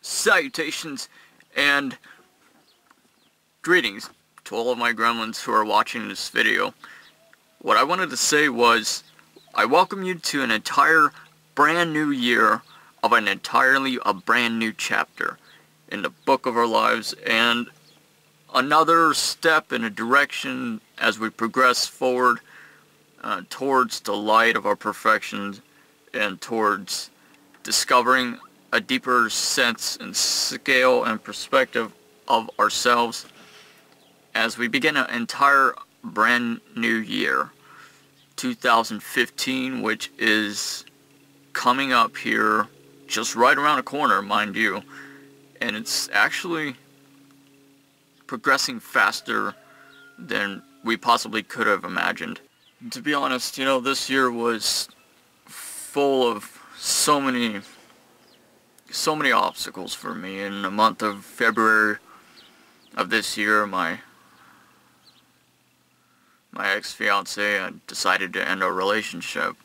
Salutations and greetings to all of my gremlins who are watching this video. What I wanted to say was, I welcome you to an entire brand new year of an entirely brand new chapter in the book of our lives, and another step in a direction as we progress forward towards the light of our perfections and towards discovering a deeper sense and scale and perspective of ourselves as we begin an entire brand new year, 2015, which is coming up here just right around the corner, mind you, and it's actually progressing faster than we possibly could have imagined. And to be honest, you know, this year was full of so many obstacles for me. In the month of February of this year, my ex-fiance decided to end our relationship,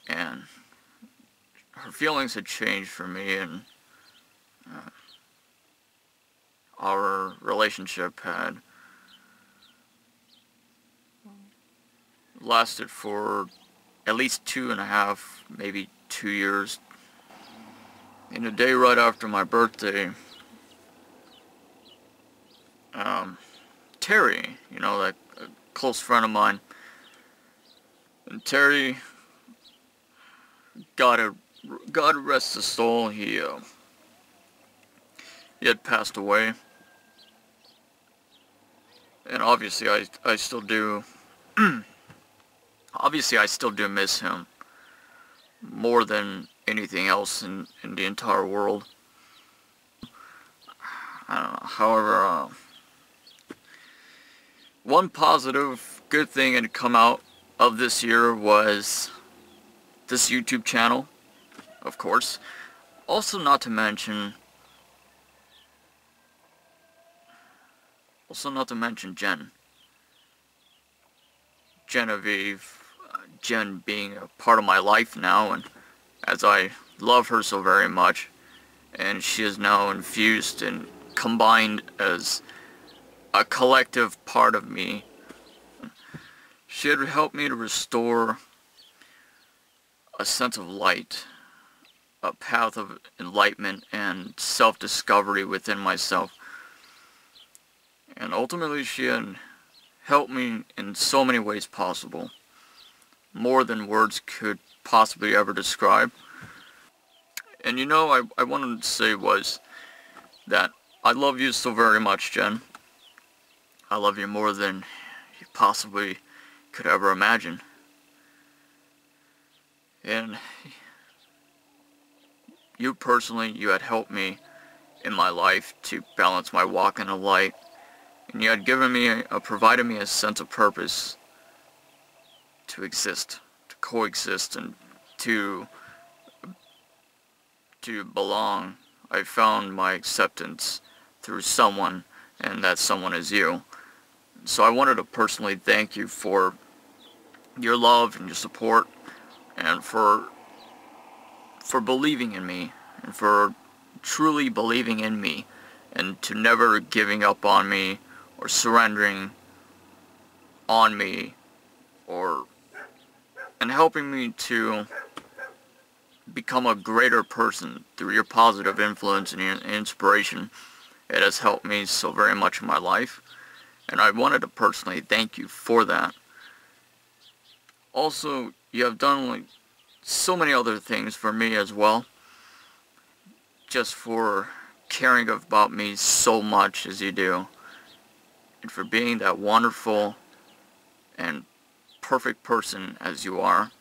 and her feelings had changed for me, and our relationship had lasted for at least 2.5, maybe 2 years. In the day right after my birthday, Terry, you know, that close friend of mine, and Terry, God rest his soul, he had passed away, and obviously I still do, obviously I still do miss him more than anything else in the entire world. I don't know. However, one positive good thing that had come out of this year was this YouTube channel, of course. Also, not to mention Genevieve, Jen being a part of my life now, and as I love her so very much, and she is now infused and combined as a collective part of me. She had helped me to restore a sense of light, a path of enlightenment and self-discovery within myself. And ultimately she had helped me in so many ways possible, more than words could possibly ever describe. And you know, I wanted to say was that I love you so very much, Jen. I love you more than you possibly could ever imagine. And you personally, you had helped me in my life to balance my walk in the light. And you had given me, provided me a sense of purpose to exist, to coexist, and to belong. I found my acceptance through someone, and that someone is you. So I wanted to personally thank you for your love and your support, and for believing in me, and for truly believing in me, and to never giving up on me, or surrendering on me, and helping me to become a greater person through your positive influence and your inspiration. It has helped me so very much in my life, and I wanted to personally thank you for that. Also, you have done like so many other things for me as well, just for caring about me so much as you do, and for being that wonderful and perfect person as you are.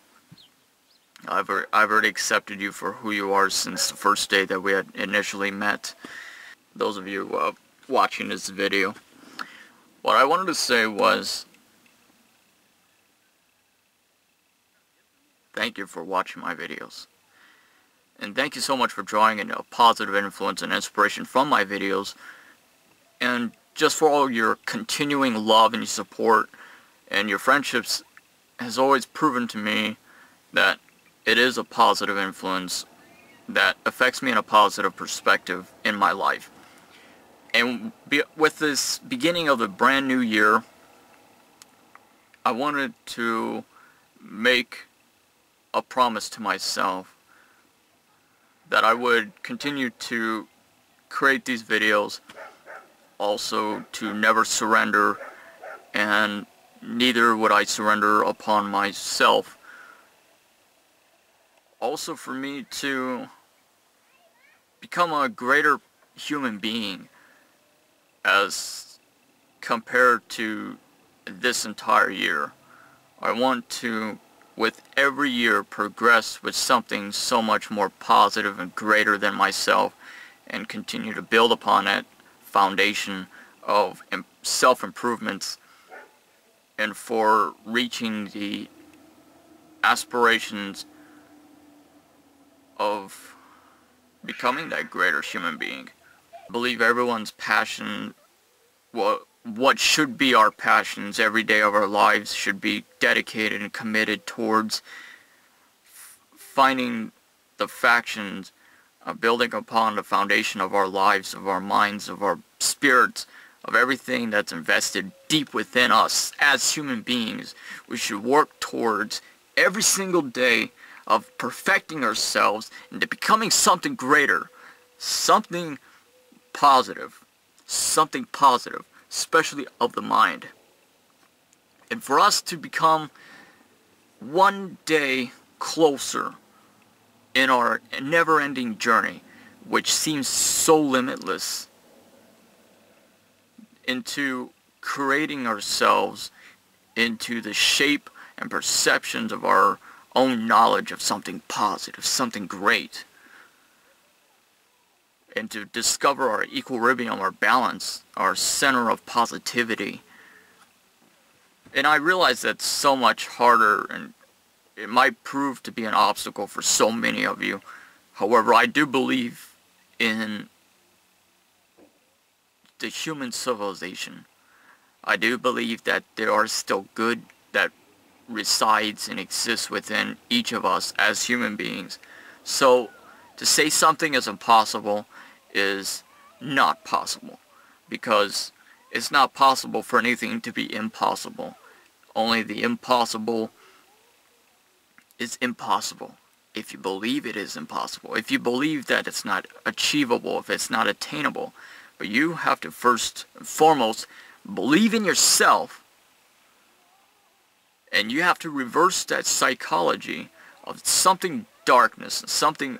I've already accepted you for who you are since the first day that we had initially met. Those of you watching this video, what I wanted to say was, thank you for watching my videos. And thank you so much for drawing in a positive influence and inspiration from my videos. And just for all your continuing love and your support and your friendships has always proven to me that it is a positive influence that affects me in a positive perspective in my life. And with this beginning of the brand new year, I wanted to make a promise to myself that I would continue to create these videos, also to never surrender, and neither would I surrender upon myself. Also for me to become a greater human being as compared to this entire year. I want to, with every year, progress with something so much more positive and greater than myself, and continue to build upon that foundation of self-improvements, and for reaching the aspirations of becoming that greater human being. I believe everyone's passion, what should be our passions every day of our lives, should be dedicated and committed towards finding the factions, building upon the foundation of our lives, of our minds, of our spirits, of everything that's invested deep within us as human beings. We should work towards every single day of perfecting ourselves into becoming something greater, something positive, especially of the mind. And for us to become one day closer in our never-ending journey, which seems so limitless, into creating ourselves into the shape and perceptions of our own knowledge of something positive, something great, and to discover our equilibrium, our balance, our center of positivity. And I realize that's so much harder, and it might prove to be an obstacle for so many of you. However, I do believe in the human civilization. I do believe that there are still good that resides and exists within each of us as human beings. So to say something is impossible is not possible, because it's not possible for anything to be impossible. Only the impossible is impossible if you believe it is impossible, if you believe that it's not achievable, if it's not attainable. But you have to first and foremost believe in yourself, and you have to reverse that psychology of something darkness, something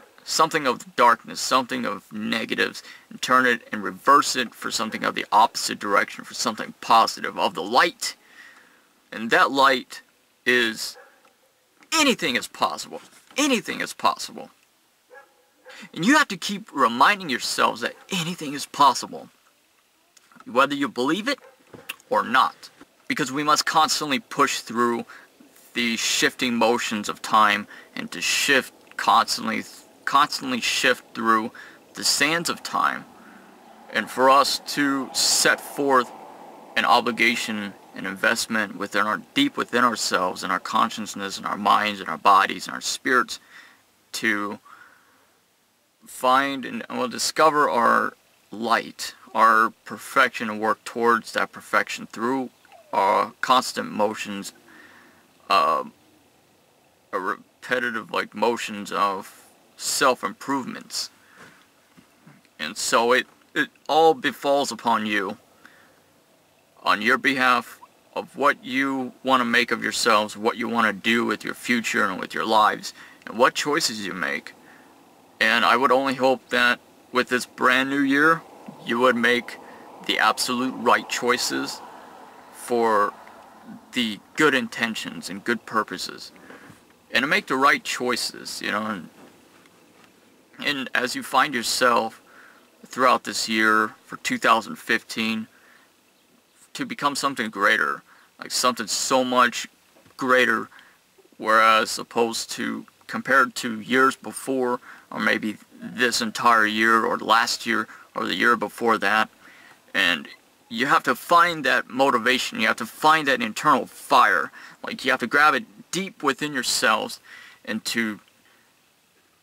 of darkness, something of negatives, and turn it and reverse it for something of the opposite direction, for something positive, of the light. And that light is anything is possible. Anything is possible. And you have to keep reminding yourselves that anything is possible, whether you believe it or not. Because we must constantly push through the shifting motions of time, and to constantly shift through the sands of time, and for us to set forth an obligation, an investment deep within ourselves, and our consciousness, and our minds, and our bodies, and our spirits, to find and discover our light, our perfection, and work towards that perfection through our constant motions, repetitive motions of self-improvements. And so it all befalls upon you, on your behalf, of what you want to make of yourselves, what you want to do with your future and with your lives, and what choices you make. And I would only hope that with this brand new year, you would make the absolute right choices for the good intentions and good purposes, and to make the right choices, and as you find yourself throughout this year for 2015 to become something greater, like something so much greater, whereas opposed to compared to years before, or maybe this entire year or last year or the year before that. And you have to find that motivation, you have to find that internal fire, you have to grab it deep within yourselves, and to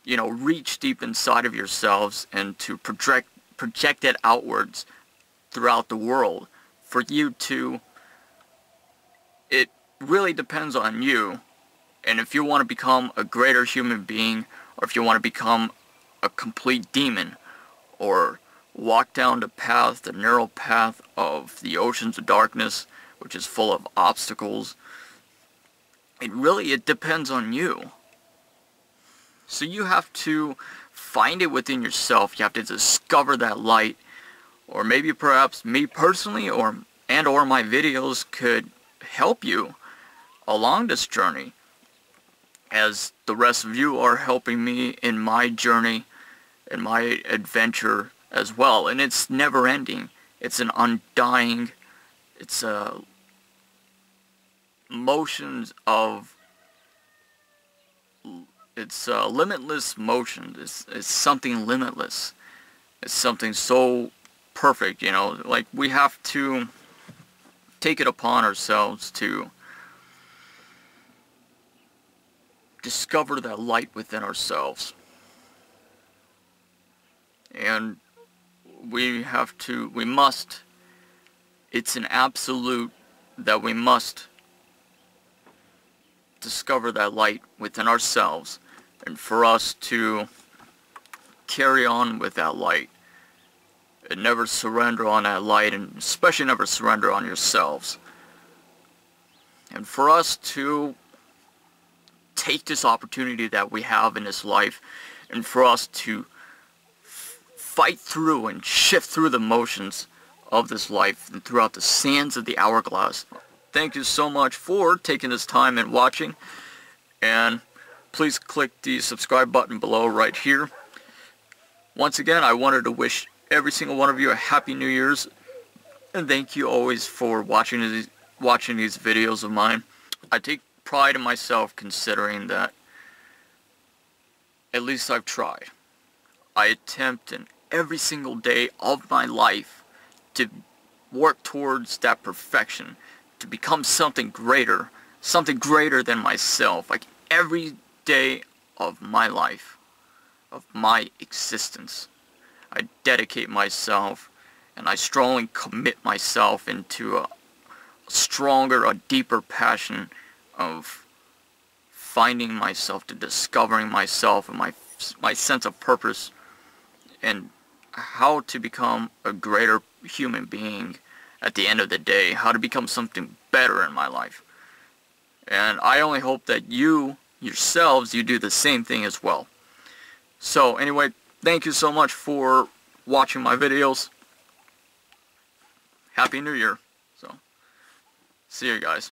reach deep inside of yourselves and to project it outwards throughout the world. For you to, it really depends on you. And if you want to become a greater human being, or if you want to become a complete demon, or walk down the narrow path of the oceans of darkness, which is full of obstacles, it depends on you. So you have to find it within yourself. You have to discover that light. Or maybe perhaps me personally or my videos could help you along this journey, as the rest of you are helping me in my journey, in my adventure as well. And it's never ending. It's an undying, it's limitless motion. It's something limitless. It's something so perfect, like we have to take it upon ourselves to discover that light within ourselves. And it's an absolute that we must discover that light within ourselves, and for us to carry on with that light and never surrender on that light, and especially never surrender on yourselves. And for us to take this opportunity that we have in this life, and for us to fight through and shift through the motions of this life and throughout the sands of the hourglass. Thank you so much for taking this time and watching, and please click the subscribe button below right here. Once again, I wanted to wish every single one of you a happy New Year's, and thank you always for watching these videos of mine. I take pride in myself, considering that at least I've tried. I attempt in every single day of my life to work towards that perfection, to become something greater than myself. Like every day of my life, of my existence, I dedicate myself, and I strongly commit myself into a stronger, a deeper passion of finding myself, to discovering myself and my sense of purpose, and how to become a greater human being at the end of the day, how to become something better in my life. And I only hope that you do the same thing as well. So anyway, thank you so much for watching my videos. Happy New Year. So, see you guys.